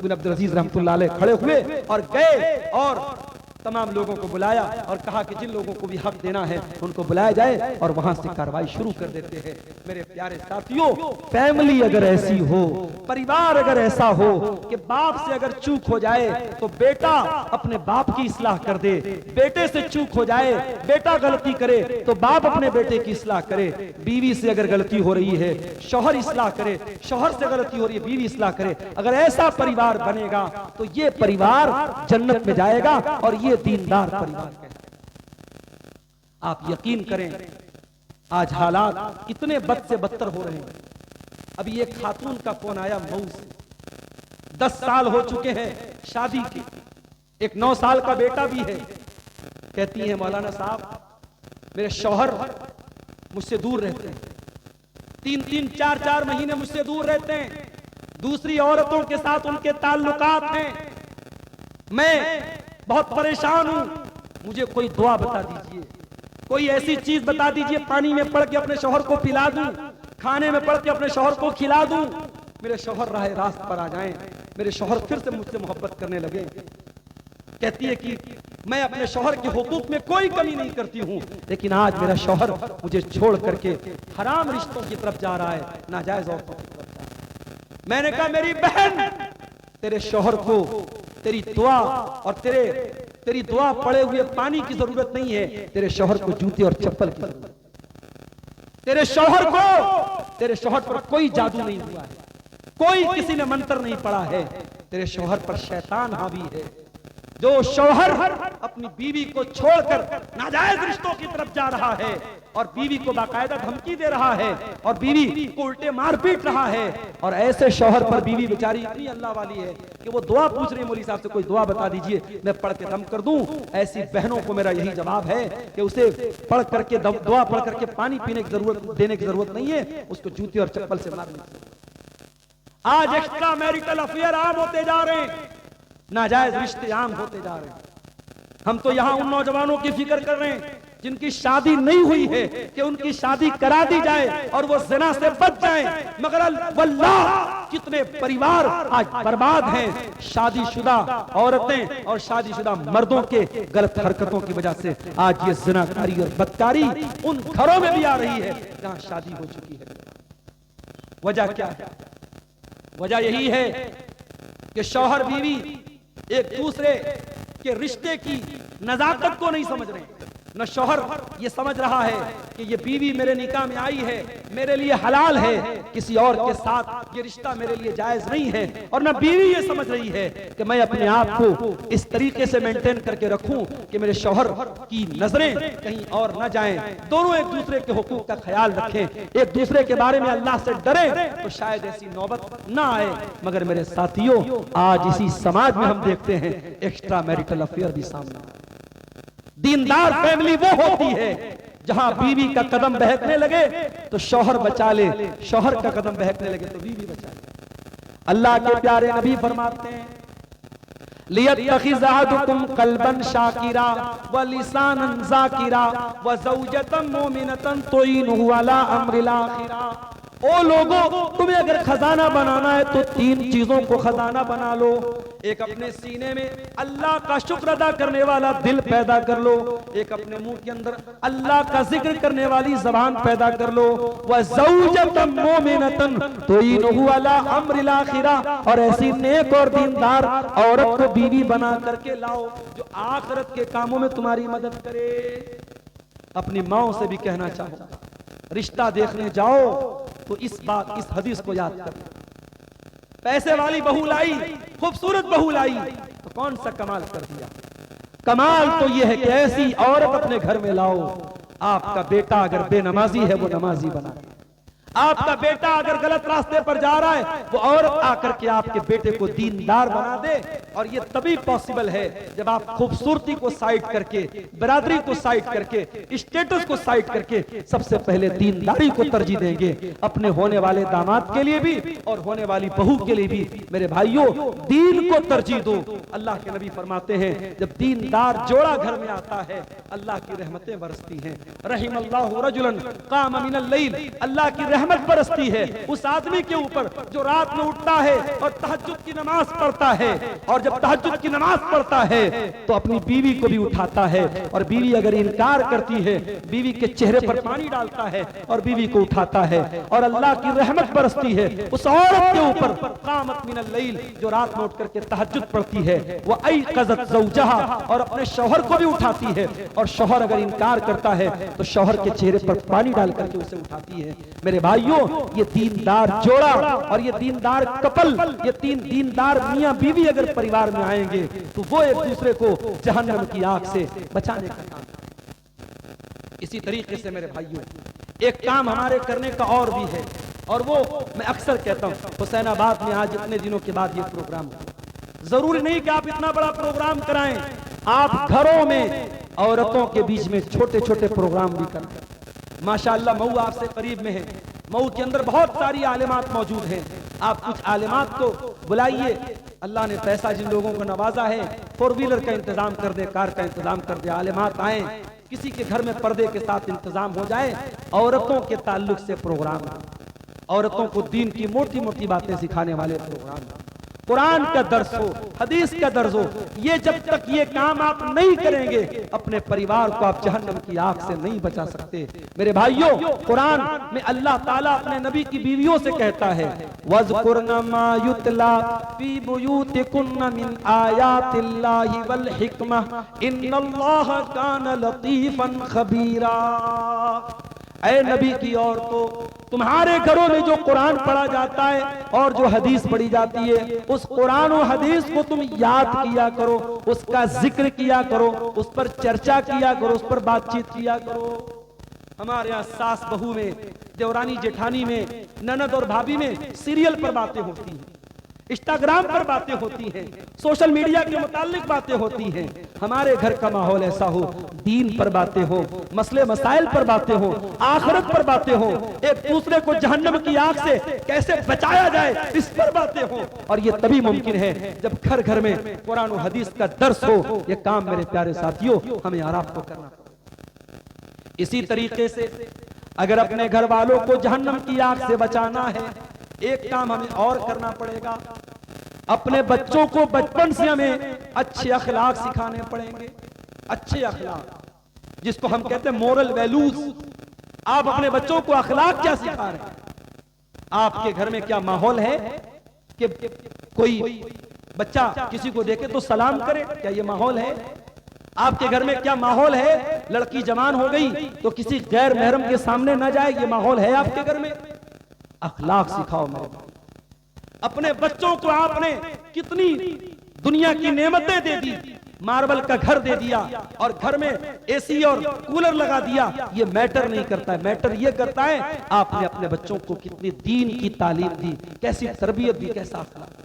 बिन अब्दुल अजीज रहमतुल्लाह अलैह खड़े हुए और गए और तमाम लोगों को बुलाया और कहा कि जिन लोगों को भी हक देना है उनको बुलाया जाए और वहां से कार्रवाई शुरू कर देते हैं। मेरे प्यारे साथियों, फैमिली अगर ऐसी हो, परिवार अगर ऐसा हो कि बाप से अगर चूक हो जाए तो बेटा अपने बाप की इस्लाह कर दे, बेटे से चूक हो जाए, बेटा गलती करे तो बाप अपने बेटे की इस्लाह करे, बीवी से अगर गलती हो रही है शौहर इस्लाह करे, शौहर से गलती हो रही है बीवी इस्लाह करे, अगर ऐसा परिवार बनेगा तो ये परिवार जन्नत में जाएगा और ये दीनदार परिवार है। आप यकीन करें आज हालात कितने बद से बदतर हो रहे हैं। अभी एक खातून का फोन आया मऊ से, 10 साल हो चुके हैं शादी की, एक 9 साल का बेटा भी है। कहती है मौलाना साहब मेरे शौहर मुझसे दूर रहते हैं, 3-3 4-4 महीने मुझसे दूर रहते हैं, दूसरी औरतों के साथ उनके ताल्लुकात हैं, मैं बहुत परेशान हूं, मुझे कोई दुआ बता दीजिए, कोई ऐसी चीज बता दीजिए पानी में पड़ के अपने शौहर को पिला दूं, खाने में पड़ के अपने शौहर को खिला दूं, मेरे शौहर राह रास्त पर आ जाएं, मेरे शौहर फिर से मुझसे मोहब्बत करने लगे। कहती है कि मैं अपने शौहर के हुकूक में कोई कमी नहीं करती हूं, लेकिन आज मेरा शौहर मुझे छोड़ करके हराम रिश्तों की तरफ जा रहा है, नाजायज औरतों की तरफ जा रहा है। मैंने कहा मेरी बहन, तेरे शौहर को तेरी दुआ और तेरी दुआ पड़े हुए पानी की जरूरत नहीं है, तेरे शौहर को जूते और चप्पल की जरूरत है। तेरे शौहर पर कोई जादू नहीं हुआ है, कोई किसी ने मंत्र नहीं पड़ा है, तेरे शौहर पर शैतान हावी है। जो शौहर अपनी बीवी को छोड़कर नाजायज रिश्तों की तरफ जा रहा है और बीवी को बाकायदा धमकी दे रहा है और बीवी को उल्टे मार पीट रहा है, और ऐसे शौहर पर बीवी बेचारी इतनी अल्लाह वाली है कि वो दुआ पूछ रही है, मौलवी साहब से कोई दुआ बता दीजिए मैं पढ़ के दम कर दूं। ऐसी बहनों को मेरा यही जवाब है कि उसे पढ़ करके दुआ पढ़ करके पानी पीने की जरूरत देने की जरूरत नहीं है, उसको जूते और चप्पल से मारने। आज एक्स्ट्रा मैरिटल अफेयर आम होते जा रहे हैं, नाजायज रिश्ते आम होते जा रहे हैं। हम तो यहां उन नौजवानों की फिक्र कर रहे हैं जिनकी शादी नहीं हुई है कि उनकी शादी करा दी जाए और वो ज़िना से बच जाएं, मगर वल्लाह कितने परिवार आज बर्बाद हैं। शादीशुदा औरतें और शादीशुदा मर्दों के गलत हरकतों की वजह से आज ये ज़िनाकारी और बदकारी उन घरों में भी आ रही है जहां शादी हो चुकी है। वजह क्या है? वजह यही है कि शौहर बीवी एक दूसरे के रिश्ते की नजाकत को नहीं समझ रहे। न शौहर ये समझ रहा है कि ये बीवी मेरे निकाह में आई है, मेरे लिए हलाल है, किसी और के साथ ये रिश्ता मेरे लिए जायज नहीं है, और न बीवी ये समझ रही है कि मैं अपने आप को इस तरीके से मेंटेन करके रखूं कि मेरे शौहर की नजरें कहीं और न जाएं। दोनों एक दूसरे के हुकूक का ख्याल रखें, एक दूसरे के बारे में अल्लाह से डरें, तो शायद ऐसी नौबत ना आए। मगर मेरे साथियों, आज इसी समाज में हम देखते हैं एक्स्ट्रा मैरिटल अफेयर भी सामने। दीनदार फैमिली वो होती है जहां बीवी का कदम बहकने लगे तो शौहर बचा ले, शौहर का कदम बहकने लगे तो बीवी बचा ले। अल्लाह के प्यारे नबी फरमाते हैं लियत्तखिज़ अहदुकुम क़ल्बन शाकिरा व लिसानन ज़ाकिरा व ज़ौजतन मुमिनतन तुईनुहु अला अम्रिल आखिरा। ओ लोगों, तुम्हें अगर खजाना बनाना है तो 3 चीजों को खजाना बना लो। एक अपने सीने में अल्लाह का शुक्र अदा करने वाला दिल पैदा कर लो, एक अपने मुंह के अंदर अल्लाह का जिक्र करने वाली जबान पैदा कर लो। व ज़ौजतन मुमिनतन तुईनुहु अला अम्रिल आखिरा, और ऐसी नेक और दीनदार औरत को बीवी बना करके लाओ जो आखिरत के कामों में तुम्हारी मदद करे। अपनी माओ से भी कहना चाहूंगा, रिश्ता देखने जाओ तो इस हदीस को याद कर। पैसे वाली बहू लाई, खूबसूरत बहू लाई तो कौन सा कमाल कर दिया। कमाल तो यह है कि ऐसी औरत अपने घर में लाओ। आपका बेटा अगर बेनमाजी है वो नमाजी बना, आपका बेटा अगर गलत रास्ते पर जा रहा है वो औरत आकर के आपके बेटे को दीनदार बना दे। और ये तभी पॉसिबल है जब आप खूबसूरती को साइड करके, बिरादरी को साइड करके, स्टेटस को साइड करके सबसे पहले दीनदारी को तरजीह देंगे, अपने होने वाले दामाद के लिए भी और होने वाली बहू के लिए भी। मेरे भाइयों, दीन को तरजीह दो। अल्लाह के नबी फरमाते हैं जब दीनदार जोड़ा घर में आता है अल्लाह की रहमतें बरसती हैं। रहिमल्लाहु रजुलन काम मिनल लैल, अल्लाह की रहमत रहमत बरसती है उस आदमी के ऊपर जो रात में उठता है और तहज्जुद की नमाज पढ़ता है, और जब तहज्जुद की नमाज पढ़ता है तो अपनी बीवी को भी उठाता है, और बीवी अगर इनकार करती है बीवी के चेहरे पर पानी डालता है और बीवी को उठाता है, और अल्लाह की रहमत बरसती है उस औरत के ऊपर कामत मिनल लैल, जो रात में उठ करके तहज्जुद पढ़ती है, वो अयक़ज़त ज़ौजहा, और अपने शौहर को भी उठाती है, और शौहर अगर इनकार करता है तो शौहर के चेहरे पर पानी डाल करके उसे उठाती है। मेरे भाइयों, ये दीनदार जोड़ा और ये दीनदार कपल, ये तीन दीनदार मियां बीवी अगर परिवार में आएंगे तो वो एक दूसरे को जहन्नम की आग से बचाने का काम करें। इसी तरीके से मेरे भाइयों, एक काम हमारे करने का और भी है, और वो मैं अक्सर कहता हूं, हुसैनाबाद में आज इतने दिनों के बाद ये प्रोग्राम हुआ। जरूरी नहीं कि आप इतना बड़ा प्रोग्राम कराएं, आप घरों में औरतों के बीच में छोटे छोटे प्रोग्राम भी कराएं। माशाअल्लाह मऊ आपसे करीब में है, मऊ के अंदर बहुत सारी आलिमात मौजूद हैं, आप कुछ आलिमात को बुलाइए। अल्लाह ने पैसा जिन लोगों को नवाजा है, 4 व्हीलर का इंतजाम कर दे, कार का इंतजाम कर दे, आलिमात आए, किसी के घर में पर्दे के साथ इंतजाम हो जाए, औरतों के ताल्लुक से प्रोग्राम, औरतों को दीन की मोटी मोटी बातें सिखाने वाले प्रोग्राम, कुरान का दर्स हो, हदीस का दर्स हो। ये जब तक ये काम आप नहीं करेंगे, अपने परिवार को आप जहन्नम की आग से नहीं बचा सकते। मेरे भाइयों, कुरान में अल्लाह ताला अपने नबी की बीवियों से कहता है, वज़कुरना मा युतला फी बुयूतिकुन्ना मिन आयातिल्लाहि वल हिकमा इन्नल्लाह काना लतीफन खबीरा। ऐ नबी की औरतों, तुम्हारे घरों में जो कुरान पढ़ा जाता है और जो हदीस पढ़ी जाती है, उस कुरान और हदीस को तुम याद किया करो, उसका जिक्र किया करो, उस पर चर्चा किया करो, उस पर बातचीत किया करो। हमारे यहाँ सास बहू में, देवरानी जेठानी में, ननद और भाभी में सीरियल पर बातें होती हैं, इंस्टाग्राम पर बातें होती हैं, सोशल मीडिया के मुताल्लिक बातें होती हैं। हमारे घर का माहौल ऐसा हो, दीन पर बातें हो, मसले मसाइल पर बातें हो, आखिरत पर बातें हो, एक दूसरे को जहन्नम की आग से कैसे बचाया जाए इस पर बातें हो। और ये तभी मुमकिन है जब घर घर में कुरान और हदीस का दर्स हो। ये काम मेरे प्यारे साथियों हमें और आपको करना पड़ेगा। इसी तरीके से अगर अपने घर वालों को जहन्नम की आग से बचाना है, एक काम हमें और करना पड़ेगा, अपने बच्चों को बचपन से हमें अच्छे अखलाक सिखाने पड़ेंगे। अच्छे अखलाक, जिसको हम कहते हैं मोरल वैल्यूज। आप अपने बच्चों को अखलाक क्या सिखा रहे हैं? आपके घर में क्या माहौल है कि कोई बच्चा किसी को देखे तो सलाम करे? क्या ये माहौल है? आपके घर में क्या माहौल है, लड़की जवान हो गई तो किसी गैर महरम के सामने ना जाए? ये माहौल है आपके घर में? अखलाक सिखाओ मेरे भाई। अपने बच्चों को आपने कितनी दुनिया की नेमतें दे दी, मार्बल का घर दे दिया और घर में एसी और कूलर लगा दिया, ये मैटर नहीं करता है। मैटर ये करता है आपने अपने बच्चों को कितनी दीन की तालीम दी, कैसी तरबियत दी, कैसा अखलाक।